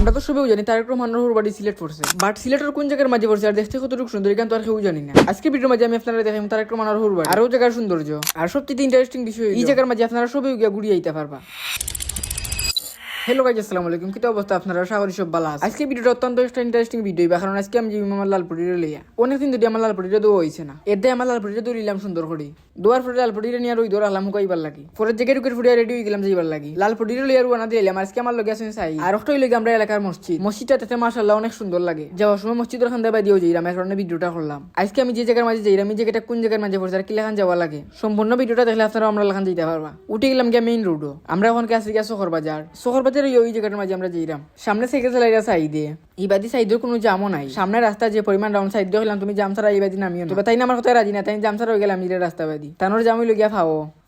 আমরা তো সবাই জানি তারেক রহমানের বাড়ি সিলেট পড়ছে, বাট সিলেটের কোন জায়গার মাঝে পড়ছে আর দেখতে কতটুকু সুন্দর এখান তো আর কেউ জানি না। আজকে ভিডিওর মাঝে আমি আপনারা দেখাই তারেক রহমানের বাড়ি আরও জায়গার সৌন্দর্য আর সবচেয়ে ইন্টারেস্টিং বিষয় এই জায়গার মাঝে আপনারা সবাই গিয়ে ঘুরিয়ে আইতে পারবা। হ্যালো গাইজ, আসসালামু আলাইকুম। কি অবস্থা আপনারা? আশা করি সব ভালো আছে। আজকে ভিডিওটা অত্যন্ত একটা ইন্টারেস্টিং ভিডিও, কারণ আজকে আমি যাই আমার লালপুরিরে লইয়া। অনেকদিন ধরে আমার লালপুরিরে দোয়া হয়েছে না, এতে আমার লালপুরিরে দৌড়িলাম সুন্দর করে। দোয়ার পরে লালপুরিরে নিয়ে আর ওই দৌড় আলাম হুকাইবার লাগি। পরের জায়গায় ঢুকে ফুটিয়া রেডি হয়ে গেলাম যাইবার লাগি। লালপুরিরে লইয়া রুয়ানা দিলাম। আজকে আমার লগে আছেন সাই আর একটাই লগে আমরা এলাকার মসজিদটা তাতে মাশাআল্লাহ অনেক সুন্দর লাগে। যাওয়ার সময় মসজিদের খান দেবা দিয়েও যাইলাম, এই কারণে ভিডিওটা করলাম। আজকে আমি যে জায়গার মাঝে যাইলাম এই জায়গাটা কোন জায়গার মাঝে পড়ছে আর কি লেখান যাওয়া লাগে সম্পূর্ণ ভিডিওটা দেখলে আপনারা আমরা লেখান যেতে পারবা। উঠে গেলাম গিয়া মেইন রোডও। আমরা এখন কাছে গিয়া শহর বাজার ওই জায়গাটার মাঝে আমরা যাইলাম। সামনে সাইকেল চালাইরা সাইডে ইবাদি সাইডের কোনো জামও নাই। সামনে রাস্তা যে পরিমাণ ডাউন সাইড দিয়ে হইলাম তুমি জাম ছাড়া ইবাদি নামিও। তবে তাই না আমার কথা রাজি না, তাই জাম ছাড়া হয়ে গেলাম নিজের রাস্তা বাদি তানোর জাম হইল গিয়া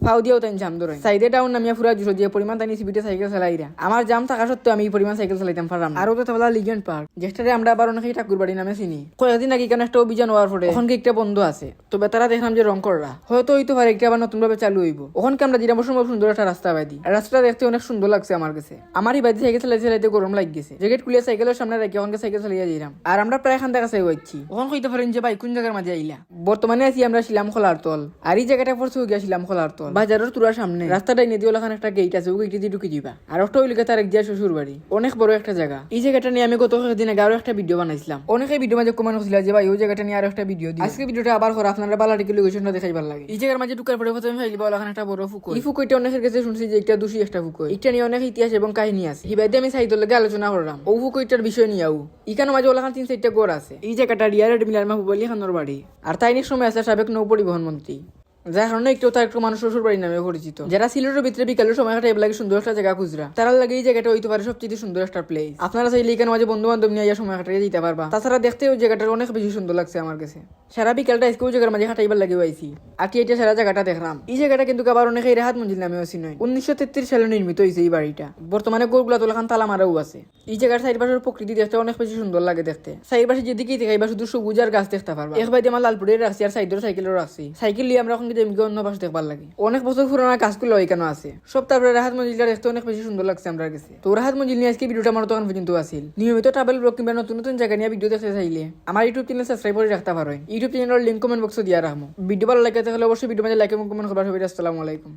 ফাও দিয়েও তাই জাম ধরে সাইডে ডাউন নামিয়া ফুরা জুসো যে পরিমাণ তাই সিবিটে সাইকেল চালাইরা। আমার জাম থাকা সত্ত্বেও আমি এই পরিমাণ সাইকেল চালাইতাম পারলাম। আর তো তাহলে লিগেন্ড পার্ক যেটারে আমরা আবার অনেকেই ঠাকুর বাড়ি নামে চিনি। কয়েকদিন আগে কেন একটা অভিযান হওয়ার পরে ওখানকে একটা বন্ধ আছে, তবে তারা দেখলাম যে রং কররা হয়তো হইতে পারে একটা আবার নতুন ভাবে চালু হইব। ওখানকে আমরা যেটা সম্ভব সুন্দর একটা রাস্তা বাদি, রাস্তাটা দেখতে অনেক সুন্দর লাগছে আমার কাছে। আমারই বাদি সাইকেল চালাইতে গরম লাগ গেছে। জ্যাকেট খুলে সাইকেলের সামনে রাখি ওখানকে সাইকেল চালিয়ে যাইলাম। আর আমরা প্রায় খান দেখা চাই হচ্ছি। ওখান কইতে পারেন যে ভাই কোন জায়গার মাঝে আইলা। বর্তমানে আছি আমরা শিলাম খোলার তল, আর এই জায়গাটা পড়ছে গিয়া শিলাম খোলার তল বাজারের তুরার সামনে। রাস্তাটাই নিয়ে ওখানে একটা গেট আছে, ওই গেটে দিয়ে ঢুকে যাবা। আর একটা ওই তার এক শ্বশুর বাড়ি, অনেক বড় একটা জায়গা। এই জায়গাটা নিয়ে আমি গত দিন আগে আরো একটা ভিডিও বানাইছিলাম। অনেকে ভিডিও মাঝে কমেন্ট করছিল যে ভাই ওই জায়গাটা নিয়ে আরো একটা ভিডিও দিই। আজকে ভিডিওটা আবার করে আপনারা বালাটিকে লোকেশনটা দেখাইবার লাগে। এই জায়গার মাঝে ঢুকার পরে প্রথমে ভাইলিবা ওখানে একটা বড় পুকুর। এই পুকুরটা অনেকের কাছে শুনছি যে একটা দোষী একটা পুকুর। এটা নিয়ে অনেক ইতিহাস এবং কাহিনী আছে। হিবাইতে আমি সাইদুল লাগে আলোচনা করলাম ও পুকুরটার বিষয় নিয়েও। ইখানে মাঝে ওলাখান 3-4টা গোর আছে। এই জায়গাটা রিয়ারেড মিলার মাহবুব আলী খানের বাড়ি, আর তাইনির সময় আছে সাবেক নৌ পরিবহন মন্ত্রী, যার কারণে একটু মানুষ শ্বশুর বাড়ি নামে পরিচিত। যারা সিলেটের ভিতরে বিকালের সময় কাটে লাগে সুন্দর একটা জায়গা খুঁজরা, তারা লাগে এই জায়গাটা হইতে পারে সবচেয়ে সুন্দর একটা প্লেস। আপনারা চাইলে এখানে মাঝে বন্ধু বান্ধব নিয়ে সময় কাটাইতে যেতে পারবা। তাছাড়া দেখতে ওই জায়গাটা অনেক বেশি সুন্দর লাগছে আমার কাছে। সারা বিকালটা আজকে ওই জায়গার মাঝে হাঁটাইবার লাগে আইছি। আর কি এটা সারা জায়গাটা দেখলাম। এই জায়গাটা কিন্তু আবার অনেকে রেহাত মঞ্জিল নামে আসি নয়। 1933 সালে নির্মিত হয়েছে এই বাড়িটা। বর্তমানে গোরগুলা তোলাখান তালা মারাও আছে। এই জায়গার চারিপাশের প্রকৃতি দেখতে অনেক বেশি সুন্দর লাগে দেখতে। চারিপাশে যেদিকেই দেখাইবা শুধু সবুজ আর গাছ দেখতে পারবা। এক বাইতে আমার লালপুরে রাখছি আর সাইডের সাইকেলও রাখছি। সাইকেল নিয়ে আমরা এখন অন্য পাশে দেখবার লাগে। অনেক বছর পুরানা গাছগুলো এখানে আছে সব। তারপরে রাহাত মঞ্জিলটা দেখতে অনেক বেশি সুন্দর লাগছে আমার কাছে। তো রাহাত মঞ্জিল নিয়ে আজকে ভিডিওটা আমার তখন পর্যন্ত আসিল। নিয়মিত ট্রাভেল ব্লগ কিংবা নতুন নতুন জায়গা নিয়ে ভিডিও দেখতে চাইলে আমার ইউটিউব চ্যানেল সাবস্ক্রাইব করে রাখতে পারো। ইউটিউব চ্যানেলের লিঙ্ক কমেন্ট বক্সে দিয়া রাখবো। ভিডিও ভালো লাগে তাহলে অবশ্যই ভিডিও মাঝে লাইক এবং কমেন্ট করবা। সবাই আসসালামু আলাইকুম।